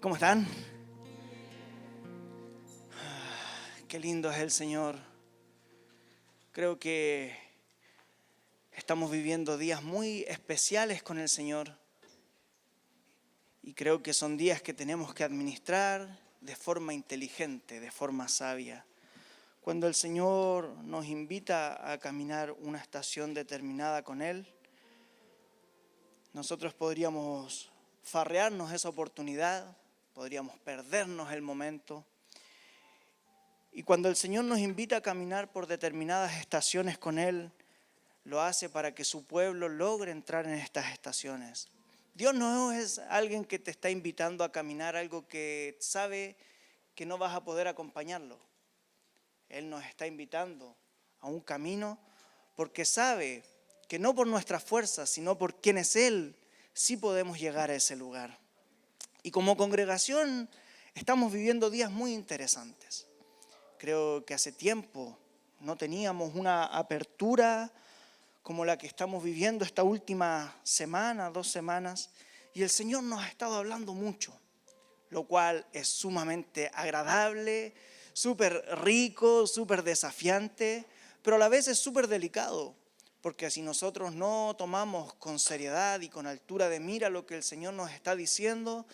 ¿Cómo están? Qué lindo es el Señor. Creo que estamos viviendo días muy especiales con el Señor y creo que son días que tenemos que administrar de forma inteligente, de forma sabia. Cuando el Señor nos invita a caminar una estación determinada con Él, nosotros podríamos farrearnos esa oportunidad, podríamos perdernos el momento. Y cuando el Señor nos invita a caminar por determinadas estaciones con Él, lo hace para que su pueblo logre entrar en estas estaciones. Dios no es alguien que te está invitando a caminar algo que sabe que no vas a poder acompañarlo. Él nos está invitando a un camino porque sabe que no por nuestras fuerzas, sino por quien es Él, sí podemos llegar a ese lugar. Y como congregación estamos viviendo días muy interesantes. Creo que hace tiempo no teníamos una apertura como la que estamos viviendo esta última semana, 2 semanas, y el Señor nos ha estado hablando mucho, lo cual es sumamente agradable, súper rico, súper desafiante, pero a la vez es súper delicado, porque si nosotros no tomamos con seriedad y con altura de mira lo que el Señor nos está diciendo,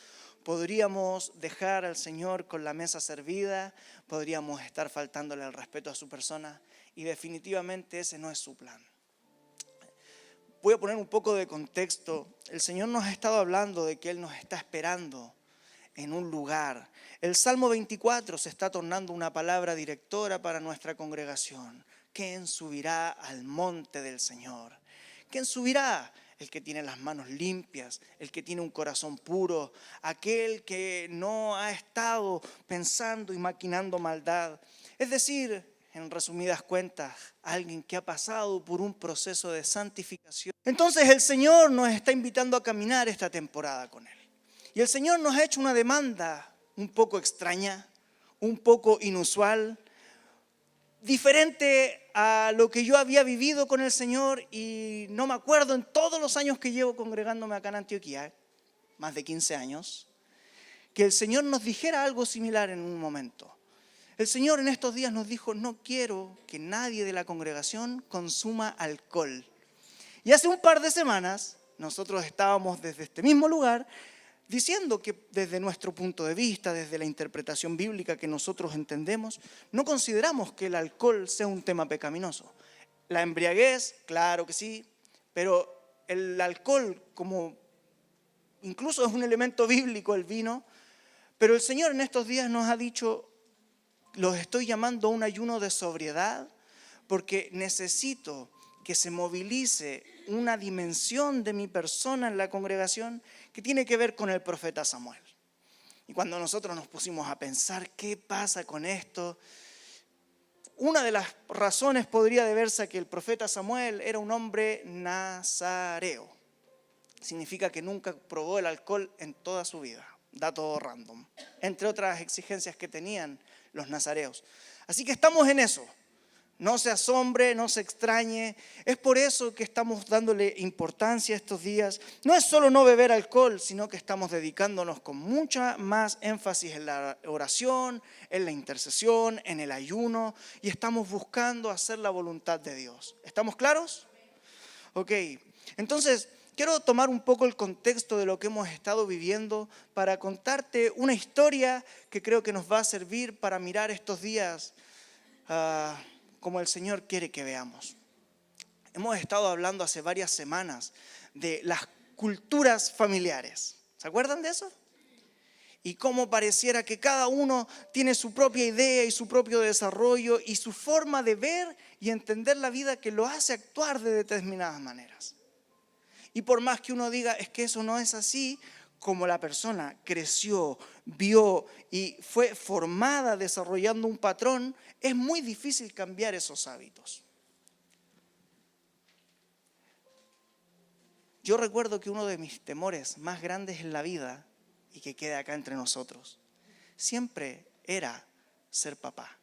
podríamos dejar al Señor con la mesa servida, podríamos estar faltándole el respeto a su persona y definitivamente ese no es su plan. Voy a poner un poco de contexto. El Señor nos ha estado hablando de que Él nos está esperando en un lugar. El Salmo 24 se está tornando una palabra directora para nuestra congregación. ¿Quién subirá al monte del Señor? ¿Quién subirá? El que tiene las manos limpias, el que tiene un corazón puro, aquel que no ha estado pensando y maquinando maldad. Es decir, en resumidas cuentas, alguien que ha pasado por un proceso de santificación. Entonces el Señor nos está invitando a caminar esta temporada con Él. Y el Señor nos ha hecho una demanda un poco extraña, un poco inusual, diferente a lo que yo había vivido con el Señor y no me acuerdo en todos los años que llevo congregándome acá en Antioquía, más de 15 años, que el Señor nos dijera algo similar en un momento. El Señor en estos días nos dijo, no quiero que nadie de la congregación consuma alcohol. Y hace un par de semanas nosotros estábamos desde este mismo lugar diciendo que desde nuestro punto de vista, desde la interpretación bíblica que nosotros entendemos, no consideramos que el alcohol sea un tema pecaminoso. La embriaguez, claro que sí, pero el alcohol como incluso es un elemento bíblico, el vino, pero el Señor en estos días nos ha dicho, los estoy llamando a un ayuno de sobriedad porque necesito que se movilice una dimensión de mi persona en la congregación que tiene que ver con el profeta Samuel. Y cuando nosotros nos pusimos a pensar qué pasa con esto, una de las razones podría deberse a que el profeta Samuel era un hombre nazareo. Significa que nunca probó el alcohol en toda su vida. Dato random. Entre otras exigencias que tenían los nazareos. Así que estamos en eso. No se asombre, no se extrañe. Es por eso que estamos dándole importancia a estos días. No es solo no beber alcohol, sino que estamos dedicándonos con mucha más énfasis en la oración, en la intercesión, en el ayuno. Y estamos buscando hacer la voluntad de Dios. ¿Estamos claros? Ok, entonces quiero tomar un poco el contexto de lo que hemos estado viviendo para contarte una historia que creo que nos va a servir para mirar estos días como el Señor quiere que veamos. Hemos estado hablando hace varias semanas de las culturas familiares. ¿Se acuerdan de eso? Y cómo pareciera que cada uno tiene su propia idea y su propio desarrollo y su forma de ver y entender la vida que lo hace actuar de determinadas maneras. Y por más que uno diga, es que eso no es así, como la persona creció, vio y fue formada desarrollando un patrón, es muy difícil cambiar esos hábitos. Yo recuerdo que uno de mis temores más grandes en la vida, y que queda acá entre nosotros, siempre era ser papá.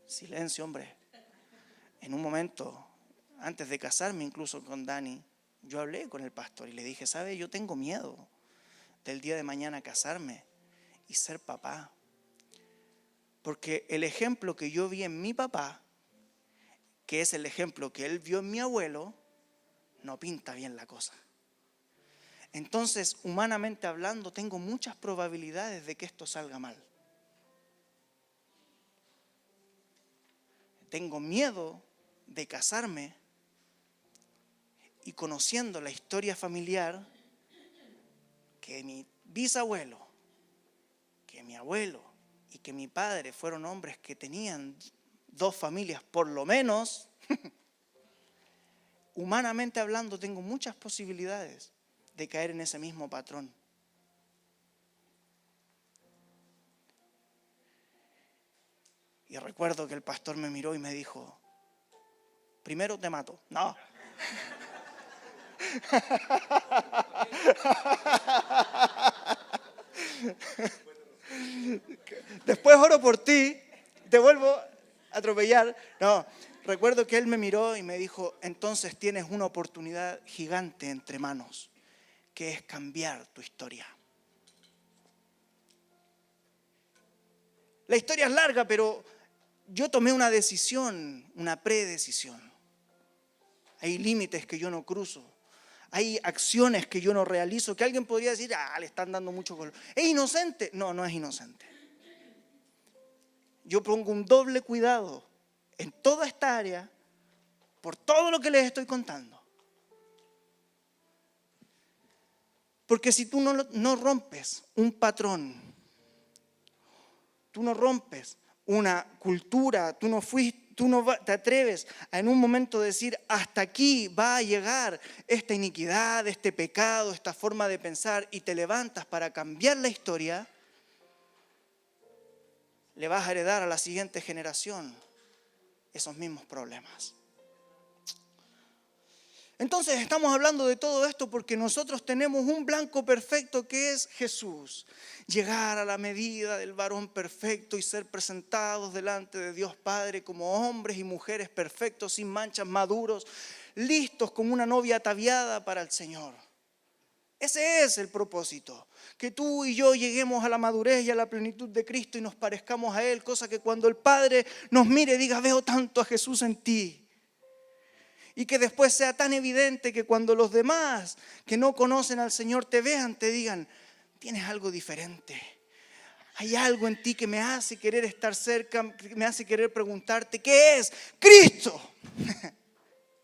Silencio, hombre. En un momento, antes de casarme incluso con Dani, yo hablé con el pastor y le dije, ¿sabe? Yo tengo miedo del día de mañana casarme y ser papá. Porque el ejemplo que yo vi en mi papá, que es el ejemplo que él vio en mi abuelo, no pinta bien la cosa. Entonces, humanamente hablando, tengo muchas probabilidades de que esto salga mal. Tengo miedo de casarme y conociendo la historia familiar, que mi bisabuelo, que mi abuelo y que mi padre fueron hombres que tenían 2 familias por lo menos, humanamente hablando tengo muchas posibilidades de caer en ese mismo patrón. Y recuerdo que el pastor me miró y me dijo, primero te mato. No. Después oro por ti, te vuelvo a atropellar. No, recuerdo que él me miró y me dijo, entonces tienes una oportunidad gigante entre manos, que es cambiar tu historia. La historia es larga, pero yo tomé una decisión, una predecisión. Hay límites que yo no cruzo. Hay acciones que yo no realizo, que alguien podría decir, le están dando mucho color. ¿Es inocente? No, no es inocente. Yo pongo un doble cuidado en toda esta área por todo lo que les estoy contando. Porque si tú no rompes un patrón, tú no rompes una cultura, tú no te atreves a en un momento decir, hasta aquí va a llegar esta iniquidad, este pecado, esta forma de pensar, y te levantas para cambiar la historia, le vas a heredar a la siguiente generación esos mismos problemas. Entonces estamos hablando de todo esto porque nosotros tenemos un blanco perfecto que es Jesús. Llegar a la medida del varón perfecto y ser presentados delante de Dios Padre como hombres y mujeres perfectos, sin manchas, maduros, listos como una novia ataviada para el Señor. Ese es el propósito, que tú y yo lleguemos a la madurez y a la plenitud de Cristo y nos parezcamos a Él, cosa que cuando el Padre nos mire diga, veo tanto a Jesús en ti. Y que después sea tan evidente que cuando los demás que no conocen al Señor te vean, te digan, tienes algo diferente. Hay algo en ti que me hace querer estar cerca, que me hace querer preguntarte, ¿qué es? Cristo.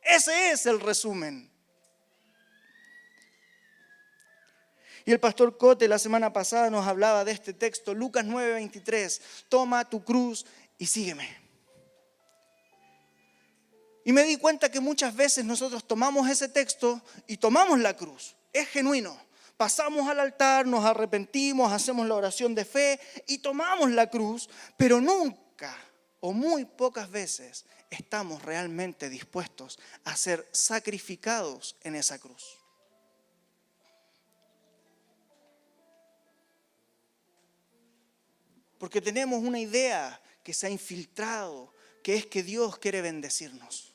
Ese es el resumen. Y el pastor Cote la semana pasada nos hablaba de este texto, Lucas 9:23, toma tu cruz y sígueme. Y me di cuenta que muchas veces nosotros tomamos ese texto y tomamos la cruz. Es genuino. Pasamos al altar, nos arrepentimos, hacemos la oración de fe y tomamos la cruz, pero nunca o muy pocas veces estamos realmente dispuestos a ser sacrificados en esa cruz. Porque tenemos una idea que se ha infiltrado, que es que Dios quiere bendecirnos.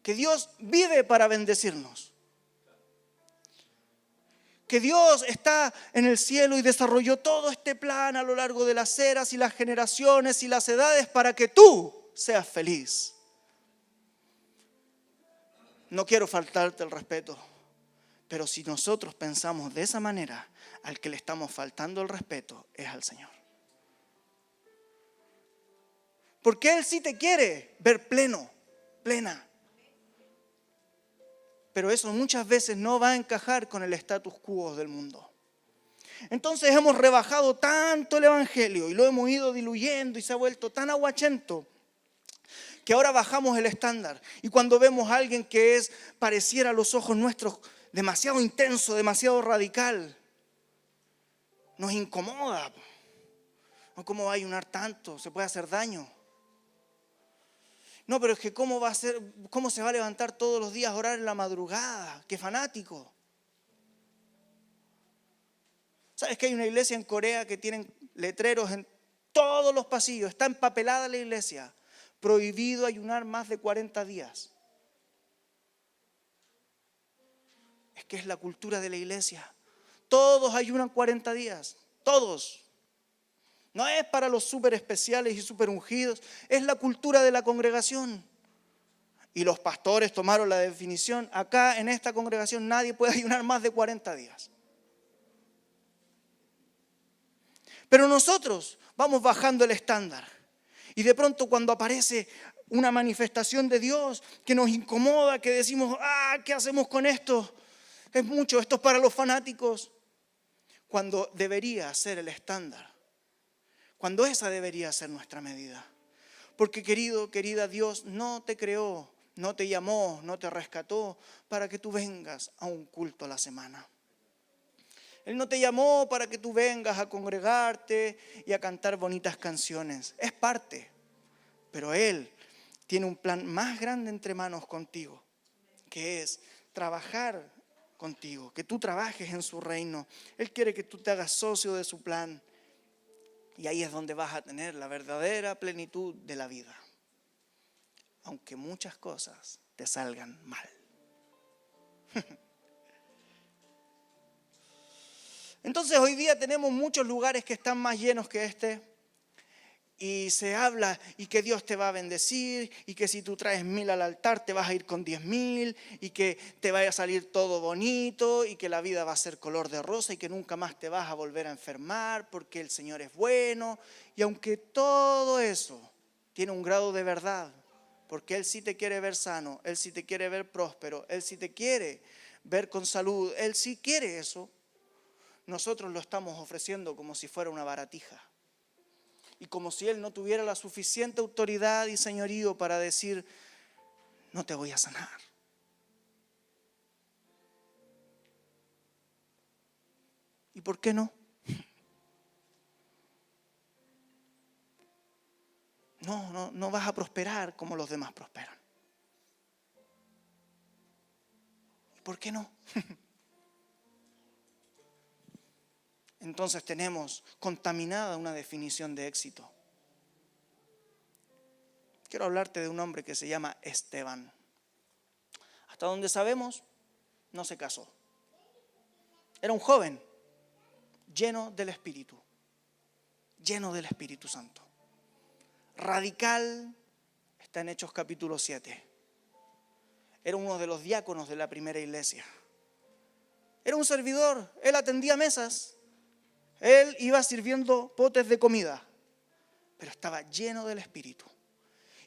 Que Dios vive para bendecirnos. Que Dios está en el cielo y desarrolló todo este plan a lo largo de las eras y las generaciones y las edades para que tú seas feliz. No quiero faltarte el respeto, pero si nosotros pensamos de esa manera, al que le estamos faltando el respeto es al Señor. Porque Él sí te quiere ver pleno, plena. Pero eso muchas veces no va a encajar con el status quo del mundo. Entonces hemos rebajado tanto el evangelio y lo hemos ido diluyendo y se ha vuelto tan aguachento que ahora bajamos el estándar. Y cuando vemos a alguien que pareciera a los ojos nuestros demasiado intenso, demasiado radical, nos incomoda. ¿Cómo va a ayunar tanto? Se puede hacer daño. No, pero es que ¿cómo se va a levantar todos los días a orar en la madrugada? ¡Qué fanático! ¿Sabes que hay una iglesia en Corea que tienen letreros en todos los pasillos? Está empapelada la iglesia. Prohibido ayunar más de 40 días. que es la cultura de la iglesia. Todos ayunan 40 días, todos. No es para los súper especiales y súper ungidos, es la cultura de la congregación. Y los pastores tomaron la definición, acá en esta congregación nadie puede ayunar más de 40 días. Pero nosotros vamos bajando el estándar. Y de pronto cuando aparece una manifestación de Dios que nos incomoda, que decimos, ¿qué hacemos con esto? Es mucho, esto es para los fanáticos. Cuando debería ser el estándar. Cuando esa debería ser nuestra medida. Porque querido, querida, Dios no te creó, no te llamó, no te rescató para que tú vengas a un culto a la semana. Él no te llamó para que tú vengas a congregarte y a cantar bonitas canciones. Es parte, pero Él tiene un plan más grande entre manos contigo, que es trabajar contigo, que tú trabajes en su reino. Él quiere que tú te hagas socio de su plan. Y ahí es donde vas a tener la verdadera plenitud de la vida. Aunque muchas cosas te salgan mal. Entonces hoy día tenemos muchos lugares que están más llenos que este. Y se habla y que Dios te va a bendecir y que si tú traes 1,000 al altar te vas a ir con 10,000 y que te vaya a salir todo bonito y que la vida va a ser color de rosa y que nunca más te vas a volver a enfermar porque el Señor es bueno. Y aunque todo eso tiene un grado de verdad, porque Él sí te quiere ver sano, Él sí te quiere ver próspero, Él sí te quiere ver con salud, Él sí quiere eso, nosotros lo estamos ofreciendo como si fuera una baratija. Y como si Él no tuviera la suficiente autoridad y señorío para decir, no te voy a sanar. ¿Y por qué no? No vas a prosperar como los demás prosperan. ¿Y por qué no? Entonces tenemos contaminada una definición de éxito. Quiero hablarte de un hombre que se llama Esteban. Hasta donde sabemos, no se casó. Era un joven lleno del Espíritu Santo. Radical, está en Hechos capítulo 7. Era uno de los diáconos de la primera iglesia. Era un servidor, él atendía mesas. Él iba sirviendo potes de comida, pero estaba lleno del Espíritu.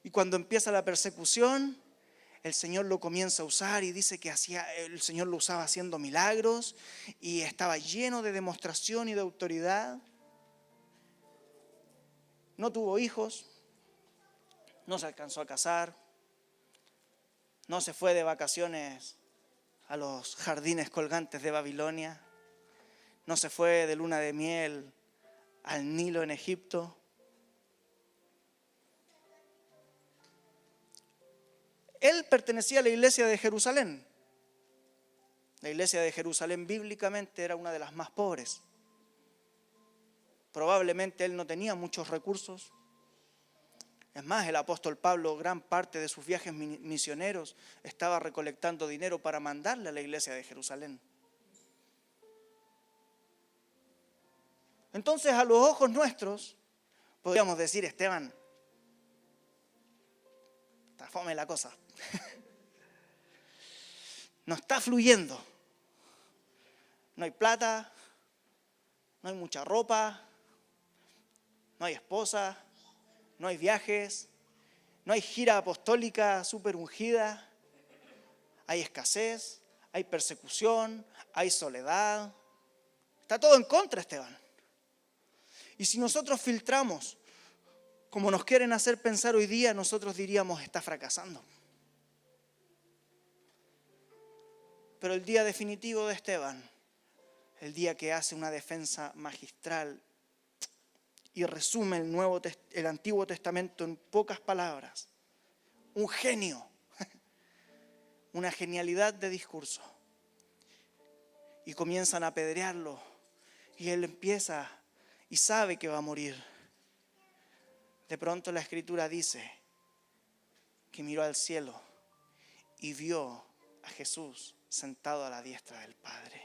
Y cuando empieza la persecución, el Señor lo comienza a usar y dice que el Señor lo usaba haciendo milagros y estaba lleno de demostración y de autoridad. No tuvo hijos, no se alcanzó a casar, no se fue de vacaciones a los jardines colgantes de Babilonia. No se fue de luna de miel al Nilo en Egipto. Él pertenecía a la iglesia de Jerusalén. La iglesia de Jerusalén bíblicamente era una de las más pobres. Probablemente él no tenía muchos recursos. Es más, el apóstol Pablo, gran parte de sus viajes misioneros, estaba recolectando dinero para mandarle a la iglesia de Jerusalén. Entonces, a los ojos nuestros, podríamos decir, Esteban, está fome la cosa. No está fluyendo. No hay plata, no hay mucha ropa, no hay esposa, no hay viajes, no hay gira apostólica súper ungida. Hay escasez, hay persecución, hay soledad. Está todo en contra, Esteban. Y si nosotros filtramos como nos quieren hacer pensar hoy día, nosotros diríamos, está fracasando. Pero el día definitivo de Esteban, el día que hace una defensa magistral y resume el Antiguo Testamento en pocas palabras, un genio, una genialidad de discurso, y comienzan a apedrearlo, y él empieza y sabe que va a morir. De pronto la Escritura dice que miró al cielo y vio a Jesús sentado a la diestra del Padre.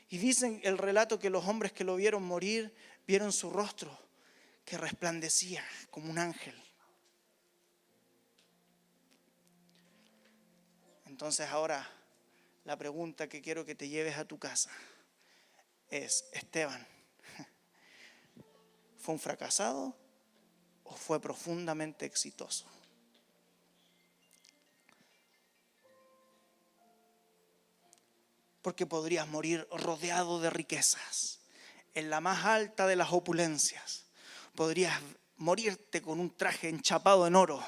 Y dicen el relato que los hombres que lo vieron morir, vieron su rostro que resplandecía como un ángel. Entonces ahora la pregunta que quiero que te lleves a tu casa es: Esteban, ¿fue un fracasado o fue profundamente exitoso? Porque podrías morir rodeado de riquezas, en la más alta de las opulencias. Podrías morirte con un traje enchapado en oro,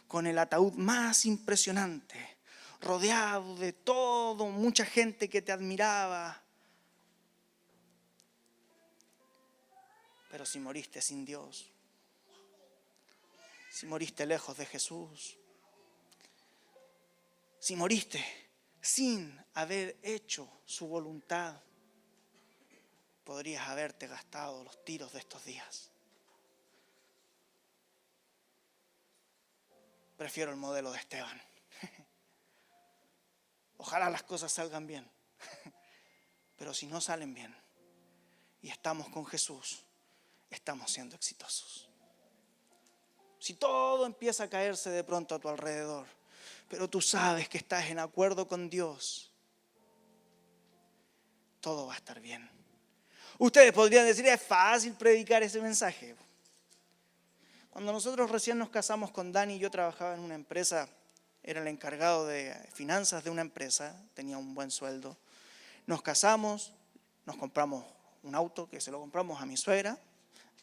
con el ataúd más impresionante, rodeado de todo, mucha gente que te admiraba. Pero si moriste sin Dios, si moriste lejos de Jesús, si moriste sin haber hecho su voluntad, podrías haberte gastado los tiros de estos días. Prefiero el modelo de Esteban. Ojalá las cosas salgan bien. Pero si no salen bien y estamos con Jesús, estamos siendo exitosos. Si todo empieza a caerse de pronto a tu alrededor, pero tú sabes que estás en acuerdo con Dios, todo va a estar bien. Ustedes podrían decir: es fácil predicar ese mensaje. Cuando nosotros recién nos casamos con Dani, yo trabajaba en una empresa, era el encargado de finanzas de una empresa, tenía un buen sueldo. Nos casamos, nos compramos un auto que se lo compramos a mi suegra,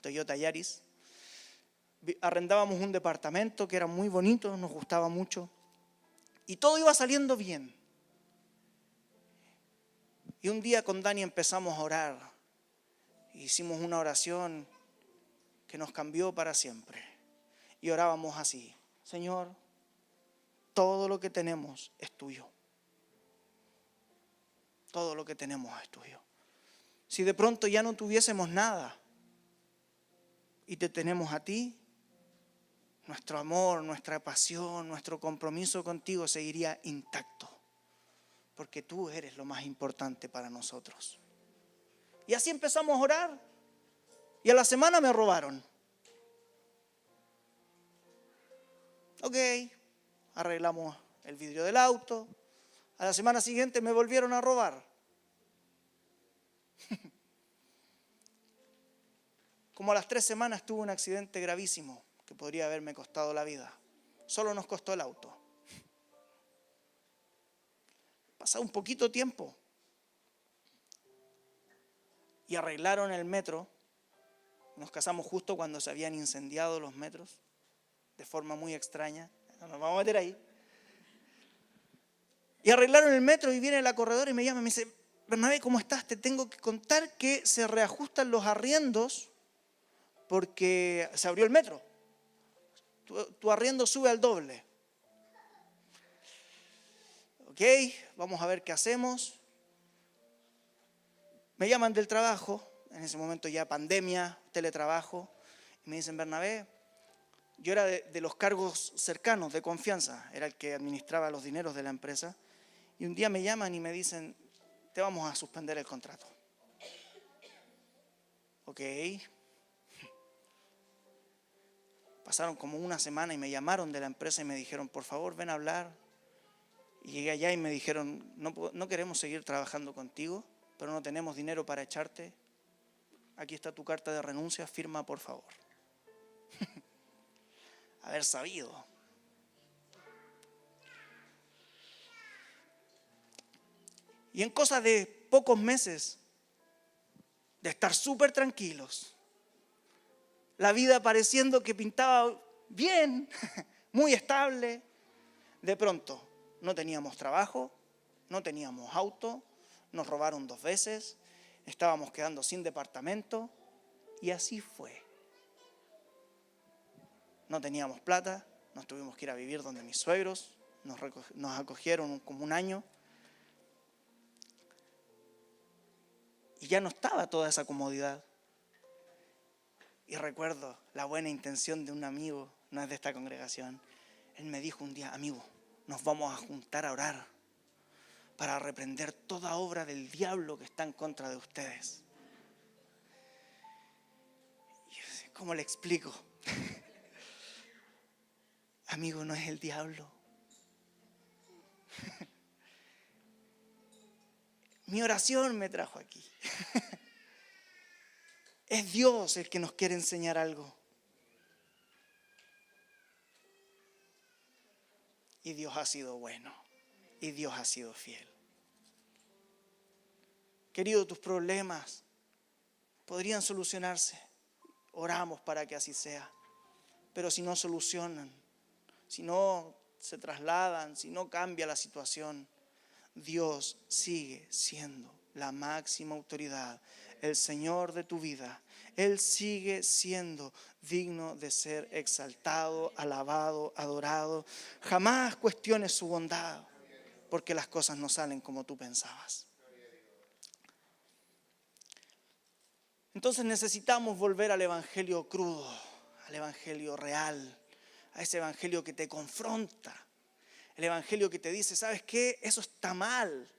Toyota Yaris. Arrendábamos un departamento que era muy bonito, nos gustaba mucho. Y todo iba saliendo bien. Y un día con Dani empezamos a orar. Hicimos una oración que nos cambió para siempre. Y orábamos así: Señor, todo lo que tenemos es tuyo. Todo lo que tenemos es tuyo. Si de pronto ya no tuviésemos nada y te tenemos a ti, nuestro amor, nuestra pasión, nuestro compromiso contigo seguiría intacto, porque tú eres lo más importante para nosotros. Y así empezamos a orar, y a la semana me robaron. Ok, arreglamos el vidrio del auto. A la semana siguiente me volvieron a robar. Como a las 3 semanas tuve un accidente gravísimo que podría haberme costado la vida. Solo nos costó el auto. Pasado un poquito tiempo y arreglaron el metro. Nos casamos justo cuando se habían incendiado los metros, de forma muy extraña. No nos vamos a meter ahí. Y arreglaron el metro y viene la corredora y me llama y me dice: Bernabé, ¿cómo estás? Te tengo que contar que se reajustan los arriendos porque se abrió el metro. Tu arriendo sube al doble. Ok, vamos a ver qué hacemos. Me llaman del trabajo, en ese momento ya pandemia, teletrabajo, y me dicen: Bernabé, yo era de los cargos cercanos, de confianza, era el que administraba los dineros de la empresa, y un día me llaman y me dicen: te vamos a suspender el contrato. Ok. Pasaron como una semana y me llamaron de la empresa y me dijeron: por favor, ven a hablar. Y llegué allá y me dijeron: no queremos seguir trabajando contigo, pero no tenemos dinero para echarte. Aquí está tu carta de renuncia, firma por favor. Haber sabido. Y en cosa de pocos meses de estar súper tranquilos, la vida pareciendo que pintaba bien, muy estable, de pronto no teníamos trabajo, no teníamos auto, nos robaron 2 veces, estábamos quedando sin departamento, y así fue. No teníamos plata, nos tuvimos que ir a vivir donde mis suegros, nos acogieron como un año, y ya no estaba toda esa comodidad. Y recuerdo la buena intención de un amigo, no es de esta congregación. Él me dijo un día: amigo, nos vamos a juntar a orar, para reprender toda obra del diablo que está en contra de ustedes. ¿Cómo le explico? Amigo, no es el diablo. Mi oración me trajo aquí. Es Dios el que nos quiere enseñar algo. Y Dios ha sido bueno. Y Dios ha sido fiel. Querido, tus problemas podrían solucionarse. Oramos para que así sea. Pero si no solucionan, si no se trasladan, si no cambia la situación, Dios sigue siendo la máxima autoridad, el Señor de tu vida. Él sigue siendo digno de ser exaltado, alabado, adorado. Jamás cuestiones su bondad, porque las cosas no salen como tú pensabas. Entonces necesitamos volver al evangelio crudo, al evangelio real, a ese evangelio que te confronta, el evangelio que te dice, ¿sabes qué? Eso está mal.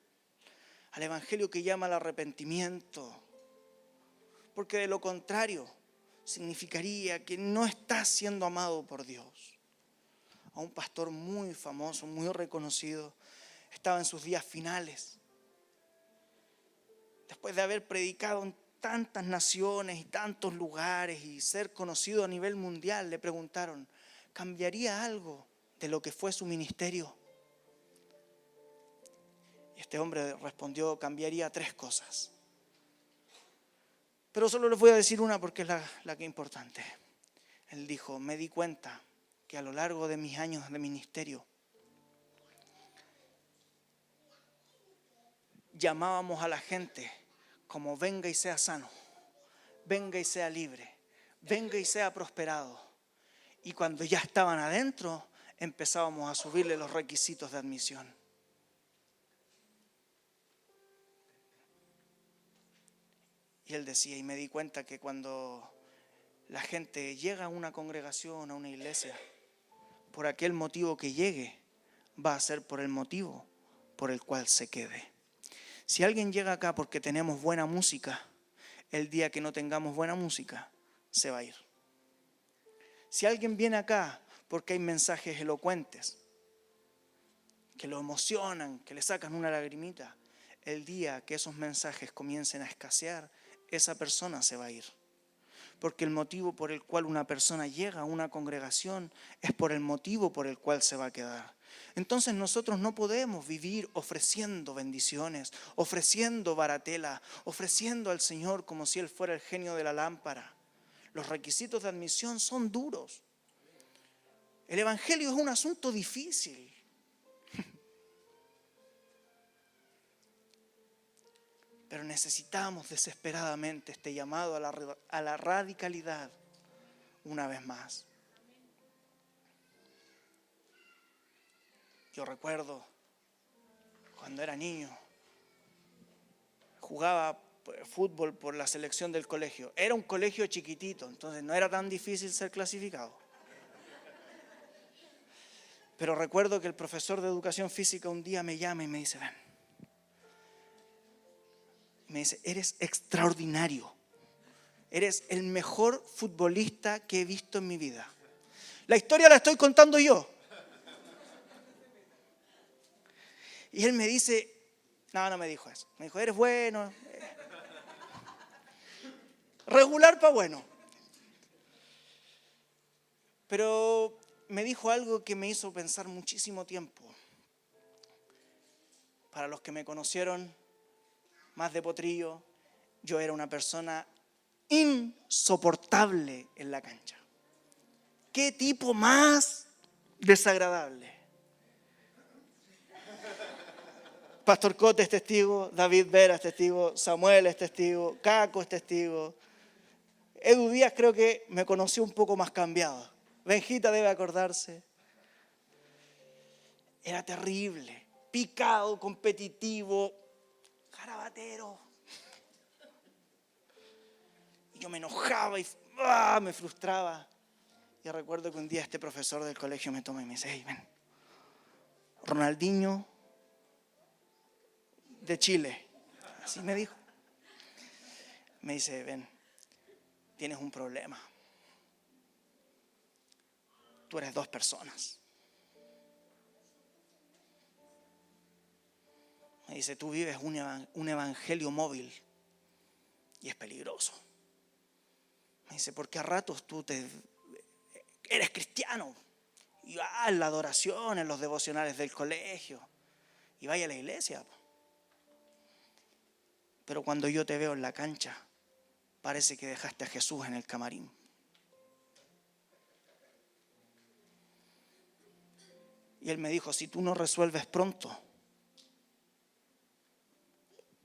Al evangelio que llama al arrepentimiento, porque de lo contrario significaría que no estás siendo amado por Dios. A un pastor muy famoso, muy reconocido, estaba en sus días finales. Después de haber predicado en tantas naciones y tantos lugares y ser conocido a nivel mundial, le preguntaron, ¿cambiaría algo de lo que fue su ministerio? Y este hombre respondió, cambiaría 3 cosas. Pero solo les voy a decir una porque es la que es importante. Él dijo, me di cuenta que a lo largo de mis años de ministerio llamábamos a la gente como venga y sea sano, venga y sea libre, venga y sea prosperado. Y cuando ya estaban adentro, empezábamos a subirle los requisitos de admisión. Y él decía, y me di cuenta que cuando la gente llega a una congregación, a una iglesia, por aquel motivo que llegue, va a ser por el motivo por el cual se quede. Si alguien llega acá porque tenemos buena música, el día que no tengamos buena música, se va a ir. Si alguien viene acá porque hay mensajes elocuentes, que lo emocionan, que le sacan una lagrimita, el día que esos mensajes comiencen a escasear, esa persona se va a ir. Porque el motivo por el cual una persona llega a una congregación es por el motivo por el cual se va a quedar. Entonces nosotros no podemos vivir ofreciendo bendiciones, ofreciendo baratela, ofreciendo al Señor como si Él fuera el genio de la lámpara. Los requisitos de admisión son duros. El evangelio es un asunto difícil. Pero necesitamos desesperadamente este llamado a la radicalidad una vez más. Yo recuerdo cuando era niño, jugaba fútbol por la selección del colegio. Era un colegio chiquitito, entonces no era tan difícil ser clasificado. Pero recuerdo que el profesor de educación física un día me llama y me dice, ven. Me dice, eres extraordinario. Eres el mejor futbolista que he visto en mi vida. La historia la estoy contando yo. Y él me dice, no me dijo eso. Me dijo, eres bueno. Regular para bueno. Pero me dijo algo que me hizo pensar muchísimo tiempo. Para los que me conocieron más de potrillo, yo era una persona insoportable en la cancha. ¿Qué tipo más desagradable? Pastor Cote es testigo, David Vera es testigo, Samuel es testigo, Caco es testigo. Edu Díaz creo que me conoció un poco más cambiado. Benjita debe acordarse. Era terrible, picado, competitivo, carabatero. Y yo me enojaba y me frustraba. Y recuerdo que un día este profesor del colegio me toma y me dice, hey, ven, Ronaldinho de Chile. Así me dijo. Me dice, ven, tienes un problema. Tú eres 2 personas. Me dice, tú vives un evangelio móvil y es peligroso. Me dice, porque a ratos tú eres cristiano y vas en la adoración, en los devocionales del colegio y vaya a la iglesia. Pero cuando yo te veo en la cancha, parece que dejaste a Jesús en el camarín. Y él me dijo, si tú no resuelves pronto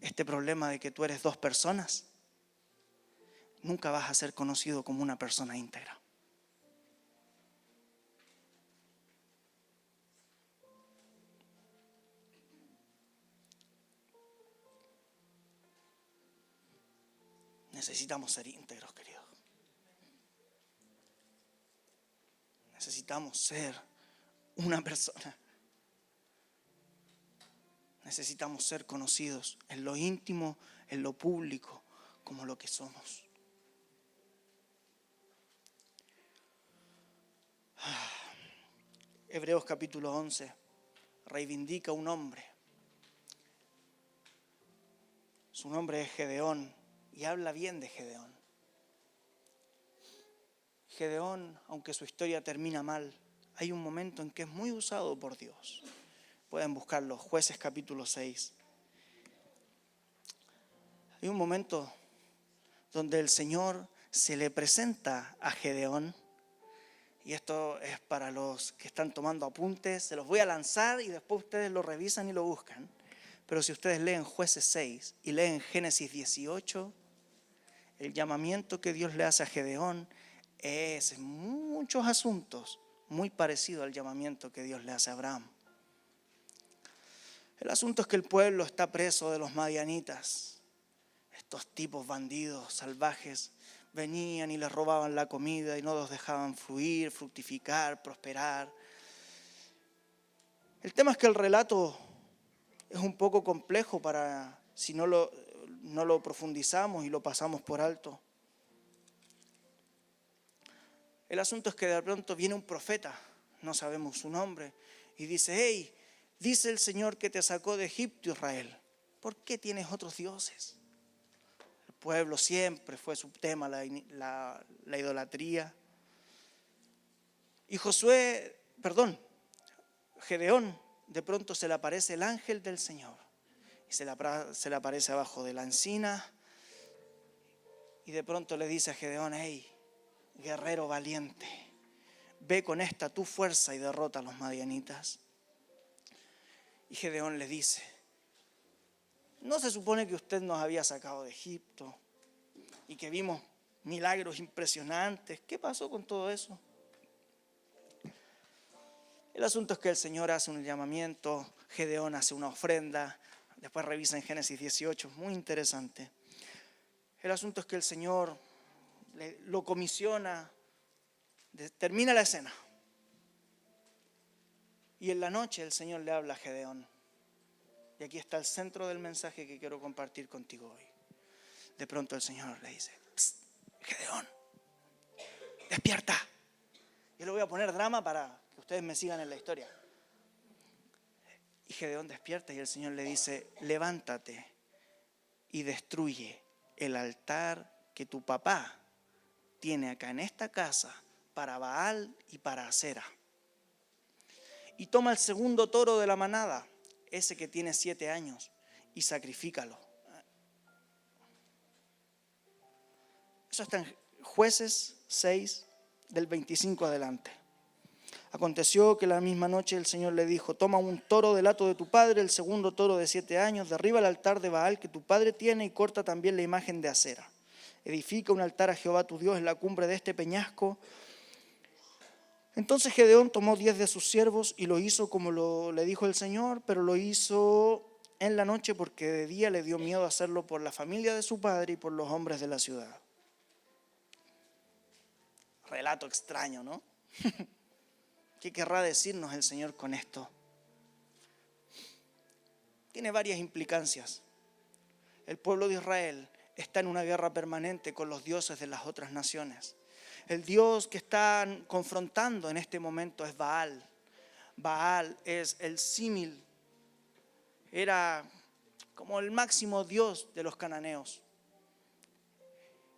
este problema de que tú eres 2 personas, nunca vas a ser conocido como una persona íntegra. Necesitamos ser íntegros, queridos. Necesitamos ser una persona. Necesitamos ser conocidos en lo íntimo, en lo público, como lo que somos. Hebreos capítulo 11 reivindica un hombre. Su nombre es Gedeón y habla bien de Gedeón. Gedeón, aunque su historia termina mal, hay un momento en que es muy usado por Dios. Pueden buscarlo, Jueces capítulo 6. Hay un momento donde el Señor se le presenta a Gedeón. Y esto es para los que están tomando apuntes. Se los voy a lanzar y después ustedes lo revisan y lo buscan. Pero si ustedes leen Jueces 6 y leen Génesis 18, el llamamiento que Dios le hace a Gedeón es en muchos asuntos muy parecido al llamamiento que Dios le hace a Abraham. El asunto es que el pueblo está preso de los madianitas. Estos tipos bandidos, salvajes, venían y les robaban la comida y no los dejaban fluir, fructificar, prosperar. El tema es que el relato es un poco complejo para si no lo profundizamos y lo pasamos por alto. El asunto es que de pronto viene un profeta, no sabemos su nombre, y dice, hey, dice el Señor que te sacó de Egipto, Israel. ¿Por qué tienes otros dioses? El pueblo siempre fue su tema, la idolatría. Y Gedeón, de pronto se le aparece el ángel del Señor. Y se le aparece abajo de la encina. Y de pronto le dice a Gedeón, hey, guerrero valiente, ve con esta tu fuerza y derrota a los madianitas. Y Gedeón le dice, ¿no se supone que usted nos había sacado de Egipto y que vimos milagros impresionantes? ¿Qué pasó con todo eso? El asunto es que el Señor hace un llamamiento, Gedeón hace una ofrenda, después revisa en Génesis 18, muy interesante. El asunto es que el Señor lo comisiona, termina la escena. Y en la noche el Señor le habla a Gedeón. Y aquí está el centro del mensaje que quiero compartir contigo hoy. De pronto el Señor le dice, Gedeón, despierta. Yo le voy a poner drama para que ustedes me sigan en la historia. Y Gedeón despierta y el Señor le dice, levántate y destruye el altar que tu papá tiene acá en esta casa para Baal y para Acera. Y toma el segundo toro de la manada, ese que tiene 7 años, y sacrifícalo. Eso está en Jueces 6, del 25 adelante. Aconteció que la misma noche el Señor le dijo, toma un toro del hato de tu padre, el segundo toro de 7 años, derriba el altar de Baal que tu padre tiene y corta también la imagen de Acera. Edifica un altar a Jehová tu Dios en la cumbre de este peñasco. Entonces Gedeón tomó 10 de sus siervos y lo hizo como le dijo el Señor, pero lo hizo en la noche porque de día le dio miedo hacerlo por la familia de su padre y por los hombres de la ciudad. Relato extraño, ¿no? ¿Qué querrá decirnos el Señor con esto? tiene varias implicancias. El pueblo de Israel está en una guerra permanente con los dioses de las otras naciones. El Dios que están confrontando en este momento es Baal. Baal es el símil, era como el máximo dios de los cananeos.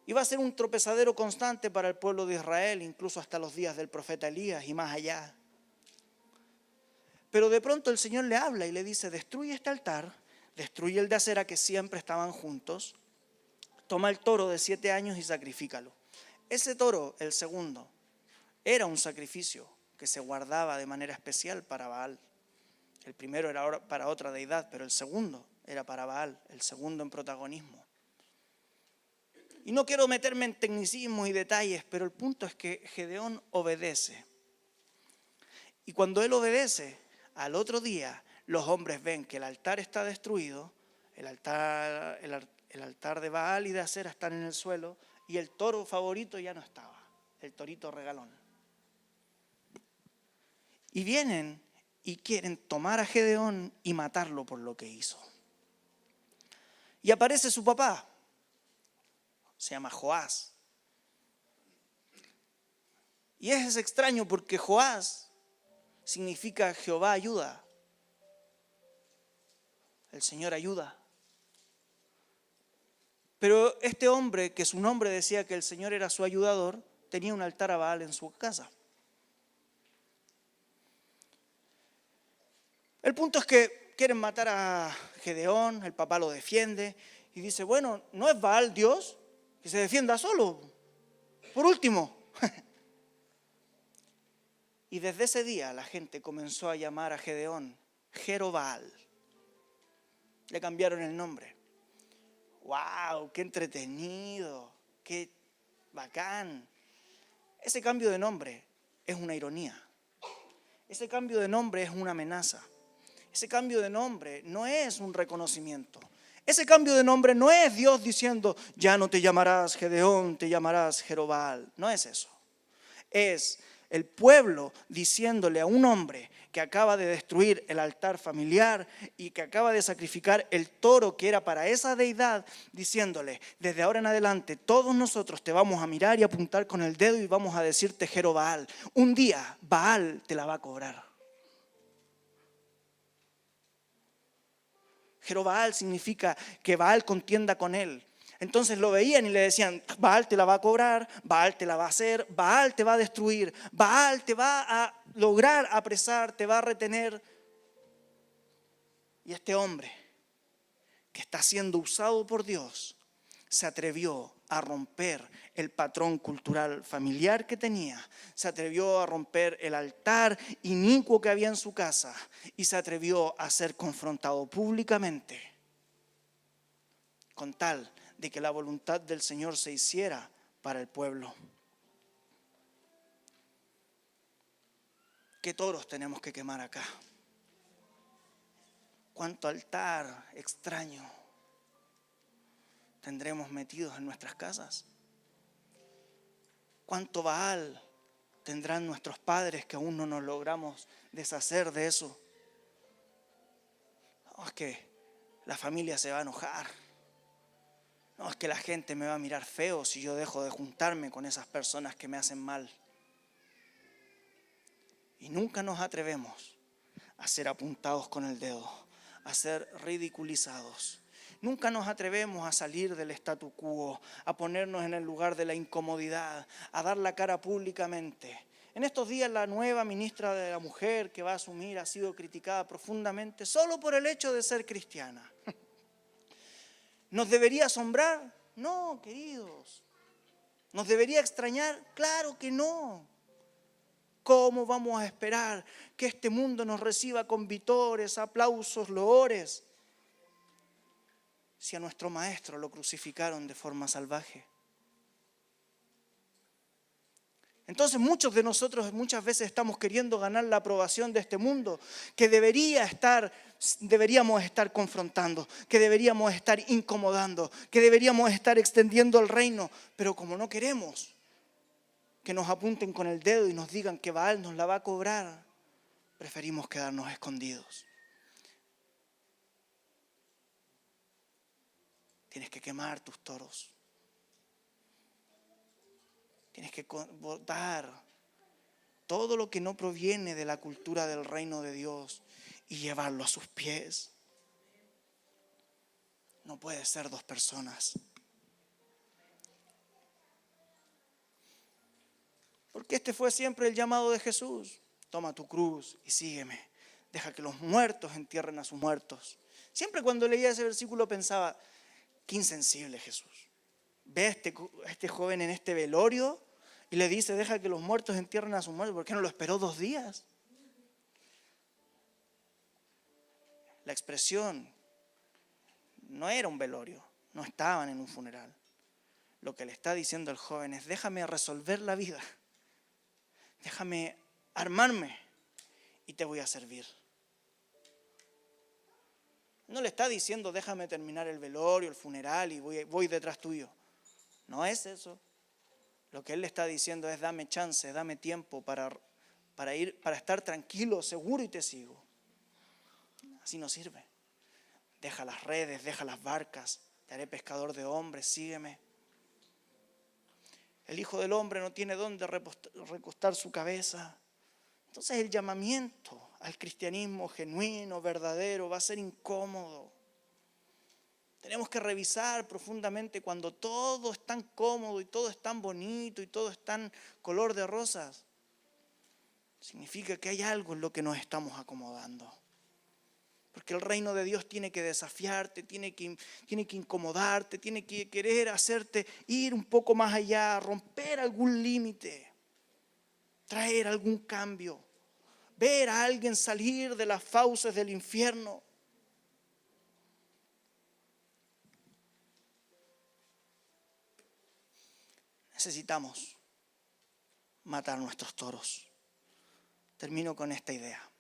Iba a ser un tropezadero constante para el pueblo de Israel, incluso hasta los días del profeta Elías y más allá. Pero de pronto el Señor le habla y le dice: destruye este altar, destruye el de acera que siempre estaban juntos, toma el toro de 7 años y sacrifícalo. Ese toro, el segundo, era un sacrificio que se guardaba de manera especial para Baal. El primero era para otra deidad, pero el segundo era para Baal, el segundo en protagonismo. Y no quiero meterme en tecnicismos y detalles, pero el punto es que Gedeón obedece. Y cuando él obedece, al otro día los hombres ven que el altar está destruido, el altar de Baal y de Acera están en el suelo, y el toro favorito ya no estaba, el torito regalón. Y vienen y quieren tomar a Gedeón y matarlo por lo que hizo. Y aparece su papá, se llama Joás. Y es extraño porque Joás significa Jehová ayuda. El Señor ayuda. Pero este hombre, que su nombre decía que el Señor era su ayudador, tenía un altar a Baal en su casa. El punto es que quieren matar a Gedeón, el papá lo defiende y dice: bueno, ¿no es Baal Dios? Que se defienda solo. Por último. Y desde ese día la gente comenzó a llamar a Gedeón Jerobbaal. Le cambiaron el nombre. ¡Wow! ¡Qué entretenido! ¡Qué bacán! Ese cambio de nombre es una ironía. Ese cambio de nombre es una amenaza. Ese cambio de nombre no es un reconocimiento. Ese cambio de nombre no es Dios diciendo: ya no te llamarás Gedeón, te llamarás Jerobbaal. No es eso. Es el pueblo diciéndole a un hombre que acaba de destruir el altar familiar y que acaba de sacrificar el toro que era para esa deidad, diciéndole: desde ahora en adelante todos nosotros te vamos a mirar y apuntar con el dedo y vamos a decirte Jerobbaal. Un día Baal te la va a cobrar. Jerobbaal significa que Baal contienda con él. Entonces lo veían y le decían: Baal te la va a cobrar, Baal te la va a hacer, Baal te va a destruir, Baal te va a lograr apresar, te va a retener. Y este hombre, que está siendo usado por Dios, se atrevió a romper el patrón cultural familiar que tenía, se atrevió a romper el altar inicuo que había en su casa y se atrevió a ser confrontado públicamente con tal de que la voluntad del Señor se hiciera para el pueblo. ¿Qué toros tenemos que quemar acá? ¿Cuánto altar extraño tendremos metidos en nuestras casas? ¿Cuánto Baal tendrán nuestros padres que aún no nos logramos deshacer de eso? No, es que la familia se va a enojar. No, es que la gente me va a mirar feo si yo dejo de juntarme con esas personas que me hacen mal. Y nunca nos atrevemos a ser apuntados con el dedo, a ser ridiculizados. Nunca nos atrevemos a salir del statu quo, a ponernos en el lugar de la incomodidad, a dar la cara públicamente. En estos días la nueva ministra de la Mujer que va a asumir ha sido criticada profundamente solo por el hecho de ser cristiana. ¿Nos debería asombrar? No, queridos. ¿Nos debería extrañar? Claro que no. ¿Cómo vamos a esperar que este mundo nos reciba con vítores, aplausos, loores, si a nuestro maestro lo crucificaron de forma salvaje? Entonces muchos de nosotros muchas veces estamos queriendo ganar la aprobación de este mundo que deberíamos estar confrontando, que deberíamos estar incomodando, que deberíamos estar extendiendo el reino, pero como no queremos que nos apunten con el dedo y nos digan que Baal nos la va a cobrar, preferimos quedarnos escondidos. Tienes que quemar tus toros. Tienes que botar todo lo que no proviene de la cultura del reino de Dios y llevarlo a sus pies. No puede ser dos personas. Porque este fue siempre el llamado de Jesús. Toma tu cruz y sígueme. Deja que los muertos entierren a sus muertos. Siempre cuando leía ese versículo pensaba, qué insensible Jesús. Ve a este joven en este velorio y le dice, deja que los muertos entierren a sus muertos. ¿Por qué no lo esperó 2 días? La expresión no era un velorio, no estaban en un funeral. Lo que le está diciendo el joven es, déjame resolver la vida. Déjame armarme y te voy a servir. No le está diciendo, déjame terminar el velorio, el funeral y voy detrás tuyo. No es eso. Lo que él le está diciendo es, dame chance, dame tiempo para estar tranquilo, seguro y te sigo. Así no sirve. Deja las redes, deja las barcas, te haré pescador de hombres, sígueme. El Hijo del Hombre no tiene dónde recostar su cabeza. Entonces el llamamiento al cristianismo genuino, verdadero, va a ser incómodo. Tenemos que revisar profundamente cuando todo es tan cómodo y todo es tan bonito y todo es tan color de rosas. Significa que hay algo en lo que nos estamos acomodando. Porque el reino de Dios tiene que desafiarte, tiene que incomodarte, tiene que querer hacerte ir un poco más allá, romper algún límite, traer algún cambio, ver a alguien salir de las fauces del infierno. Necesitamos matar nuestros toros. Termino con esta idea.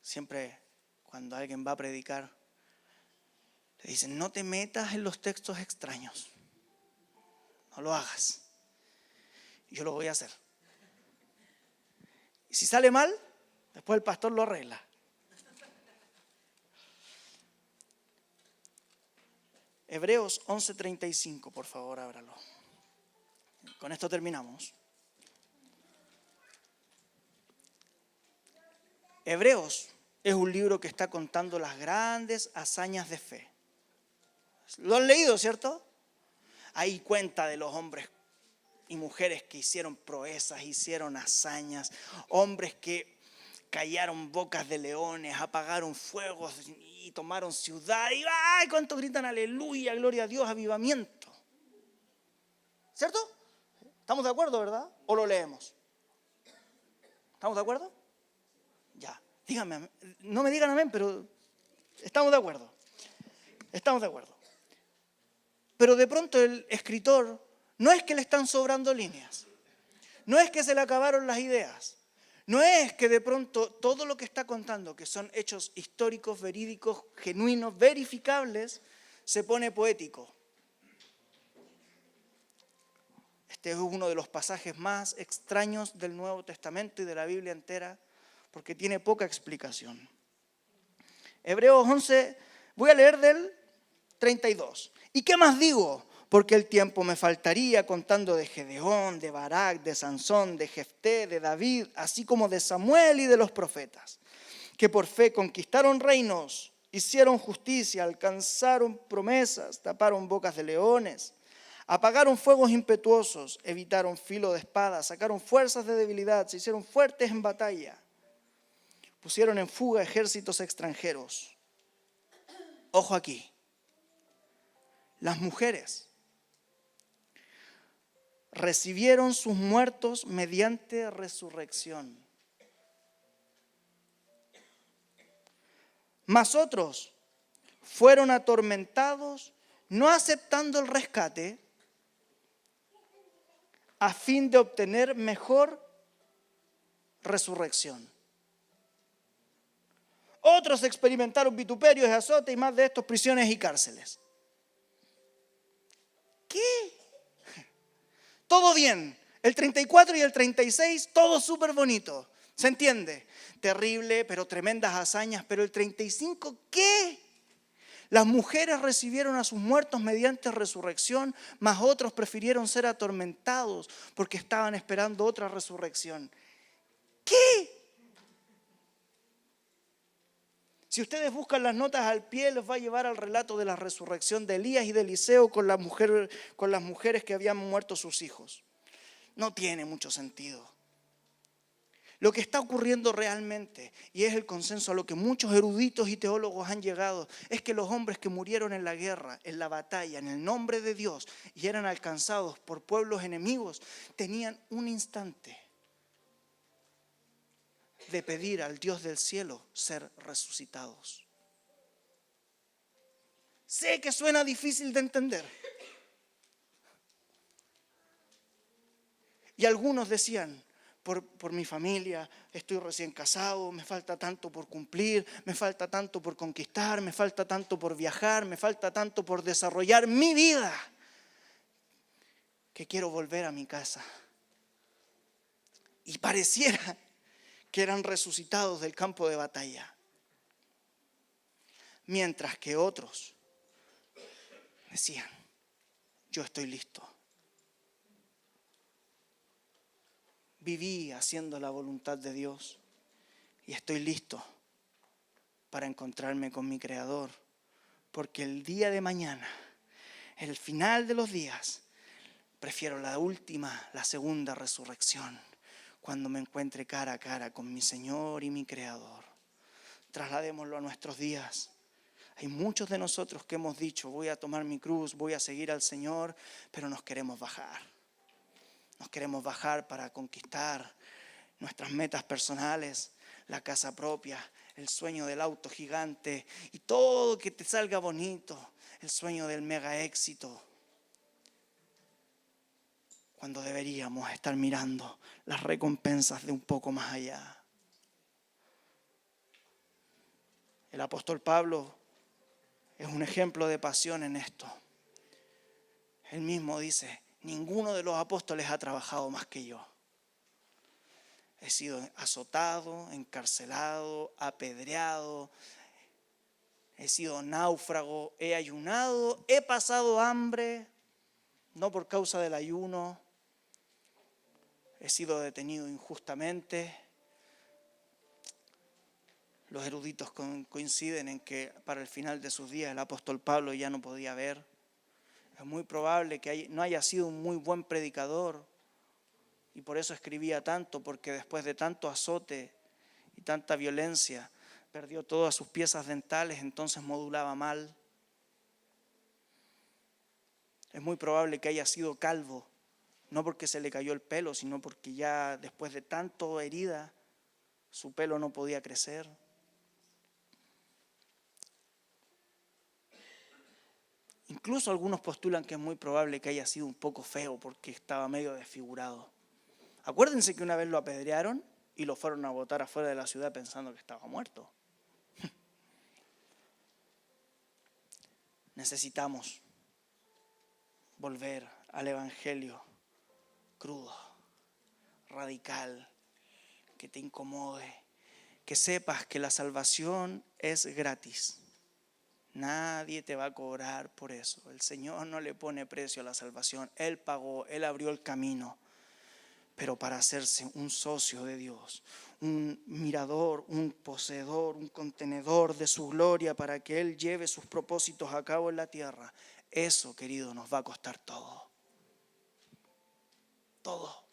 Siempre cuando alguien va a predicar, le dicen, no te metas en los textos extraños. No lo hagas. Yo lo voy a hacer. Y si sale mal, después el pastor lo arregla. Hebreos 11:35, por favor, ábralo. Con esto terminamos. Hebreos es un libro que está contando las grandes hazañas de fe. ¿Lo han leído, cierto? Ahí cuenta de los hombres y mujeres que hicieron proezas, hicieron hazañas, hombres que callaron bocas de leones, apagaron fuegos y tomaron ciudad. Y ¡ay! ¿Cuántos gritan aleluya, gloria a Dios, avivamiento? ¿Cierto? ¿Estamos de acuerdo, verdad? ¿O lo leemos? ¿Estamos de acuerdo? Ya, díganme, no me digan amén, pero estamos de acuerdo. Estamos de acuerdo. Pero de pronto el escritor, no es que le están sobrando líneas, no es que se le acabaron las ideas, no es que de pronto todo lo que está contando, que son hechos históricos, verídicos, genuinos, verificables, se pone poético. Este es uno de los pasajes más extraños del Nuevo Testamento y de la Biblia entera, porque tiene poca explicación. Hebreos 11, voy a leer del 32. ¿Y qué más digo? Porque el tiempo me faltaría contando de Gedeón, de Barak, de Sansón, de Jefté, de David, así como de Samuel y de los profetas, que por fe conquistaron reinos, hicieron justicia, alcanzaron promesas, taparon bocas de leones, apagaron fuegos impetuosos, evitaron filo de espada, sacaron fuerzas de debilidad, se hicieron fuertes en batalla, pusieron en fuga ejércitos extranjeros. Ojo aquí. Las mujeres recibieron sus muertos mediante resurrección. Mas otros fueron atormentados, no aceptando el rescate, a fin de obtener mejor resurrección. Otros experimentaron vituperios y azotes, y más de estos, prisiones y cárceles. ¿Qué? Todo bien. El 34 y el 36, todo súper bonito. ¿Se entiende? Terrible, pero tremendas hazañas. Pero el 35, ¿qué? Las mujeres recibieron a sus muertos mediante resurrección, mas otros prefirieron ser atormentados porque estaban esperando otra resurrección. ¿Qué? Si ustedes buscan las notas al pie, les va a llevar al relato de la resurrección de Elías y de Eliseo con las mujeres que habían muerto sus hijos. No tiene mucho sentido. Lo que está ocurriendo realmente, y es el consenso a lo que muchos eruditos y teólogos han llegado, es que los hombres que murieron en la guerra, en la batalla, en el nombre de Dios, y eran alcanzados por pueblos enemigos, tenían un instante de pedir al Dios del cielo ser resucitados. Sé que suena difícil de entender. Y algunos decían, por mi familia, estoy recién casado, me falta tanto por cumplir, me falta tanto por conquistar, me falta tanto por viajar, me falta tanto por desarrollar mi vida, que quiero volver a mi casa. Y pareciera que eran resucitados del campo de batalla. Mientras que otros decían, yo estoy listo. Viví haciendo la voluntad de Dios y estoy listo para encontrarme con mi Creador, porque el día de mañana, el final de los días, prefiero la segunda resurrección, cuando me encuentre cara a cara con mi Señor y mi Creador. Trasladémoslo a nuestros días. Hay muchos de nosotros que hemos dicho, voy a tomar mi cruz, voy a seguir al Señor, pero nos queremos bajar. Nos queremos bajar para conquistar nuestras metas personales, la casa propia, el sueño del auto gigante y todo que te salga bonito, el sueño del mega éxito. Cuando deberíamos estar mirando las recompensas de un poco más allá. El apóstol Pablo es un ejemplo de pasión en esto. Él mismo dice, ninguno de los apóstoles ha trabajado más que yo. He sido azotado, encarcelado, apedreado, he sido náufrago, he ayunado, he pasado hambre, no por causa del ayuno, he sido detenido injustamente. Los eruditos coinciden en que para el final de sus días el apóstol Pablo ya no podía ver. Es muy probable que no haya sido un muy buen predicador y por eso escribía tanto, porque después de tanto azote y tanta violencia perdió todas sus piezas dentales, entonces modulaba mal. Es muy probable que haya sido calvo, no porque se le cayó el pelo, sino porque ya después de tanto herida su pelo no podía crecer. Incluso algunos postulan que es muy probable que haya sido un poco feo porque estaba medio desfigurado. Acuérdense que una vez lo apedrearon y lo fueron a botar afuera de la ciudad pensando que estaba muerto. Necesitamos volver al evangelio crudo, radical, que te incomode, que sepas que la salvación es gratis. Nadie te va a cobrar por eso. El Señor no le pone precio a la salvación. Él pagó, Él abrió el camino. Pero para hacerse un socio de Dios, un mirador, un poseedor, un contenedor de su gloria para que Él lleve sus propósitos a cabo en la tierra, eso, querido, nos va a costar todo. Todo.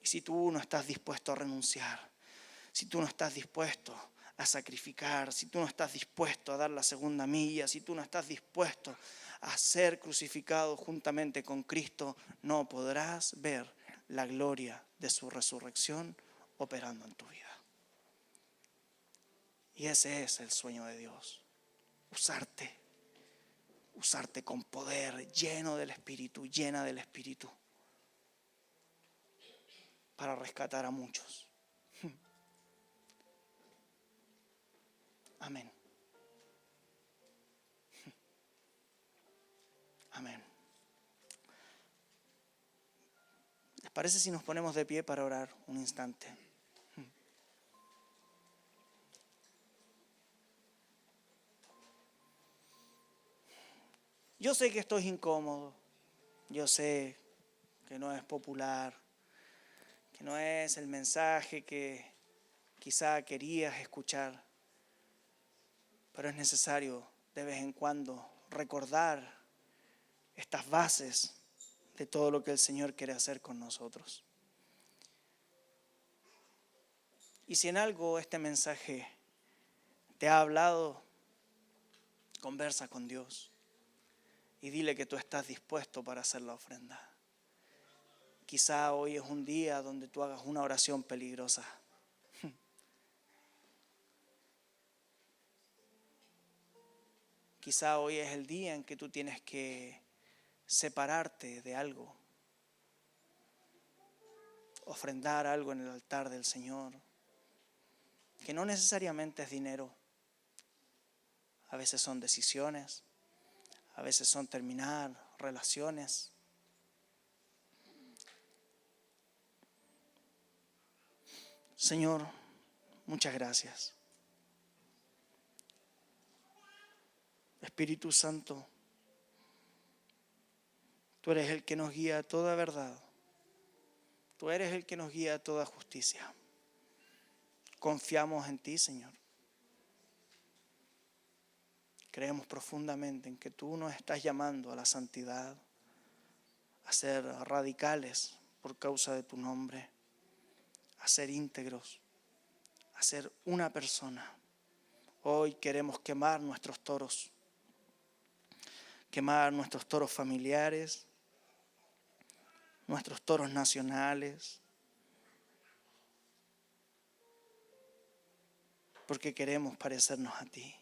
Y si tú no estás dispuesto a renunciar, si tú no estás dispuesto a sacrificar, si tú no estás dispuesto a dar la segunda milla, si tú no estás dispuesto a ser crucificado juntamente con Cristo, no podrás ver la gloria de su resurrección operando en tu vida. Y ese es el sueño de Dios, usarte con poder, lleno del Espíritu, llena del Espíritu, para rescatar a muchos. Amén. Amén. ¿Les parece si nos ponemos de pie para orar un instante? Yo sé que esto es incómodo, yo sé que no es popular, que no es el mensaje que quizá querías escuchar, pero es necesario de vez en cuando recordar estas bases de todo lo que el Señor quiere hacer con nosotros. Y si en algo este mensaje te ha hablado, conversa con Dios y dile que tú estás dispuesto para hacer la ofrenda. Quizá hoy es un día donde tú hagas una oración peligrosa. Quizá hoy es el día en que tú tienes que separarte de algo, ofrendar algo en el altar del Señor, que no necesariamente es dinero. A veces son decisiones, a veces son terminar relaciones. Señor, muchas gracias. Espíritu Santo, tú eres el que nos guía a toda verdad. Tú eres el que nos guía a toda justicia. Confiamos en ti, Señor. Creemos profundamente en que tú nos estás llamando a la santidad, a ser radicales por causa de tu nombre, a ser íntegros, a ser una persona. Hoy queremos quemar nuestros toros familiares, nuestros toros nacionales, porque queremos parecernos a ti.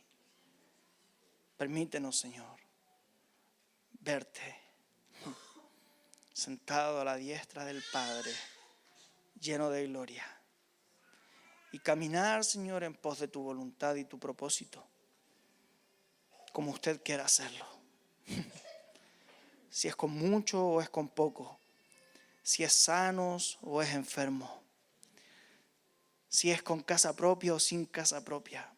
Permítenos, Señor, verte sentado a la diestra del Padre, lleno de gloria, y caminar, Señor, en pos de tu voluntad y tu propósito, como usted quiera hacerlo. Si es con mucho o es con poco, si es sanos o es enfermo, si es con casa propia o sin casa propia.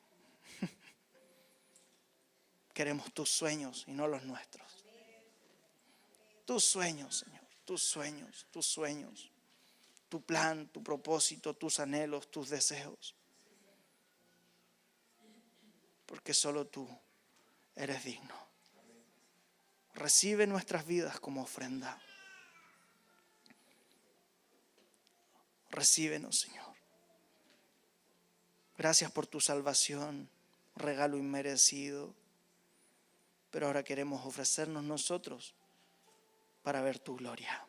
Queremos tus sueños y no los nuestros. Tus sueños, Señor, tus sueños, tus sueños, tu plan, tu propósito, tus anhelos, tus deseos. Porque solo tú eres digno. Recibe nuestras vidas como ofrenda. Recíbenos, Señor. Gracias por tu salvación, regalo inmerecido. Pero ahora queremos ofrecernos nosotros para ver tu gloria.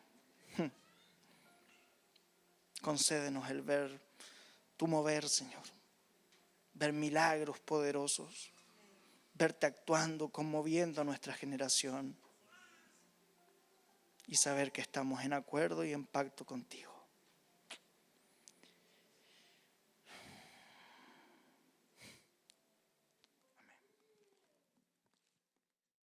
Concédenos el ver tu mover, Señor. Ver milagros poderosos. Verte actuando, conmoviendo a nuestra generación. Y saber que estamos en acuerdo y en pacto contigo.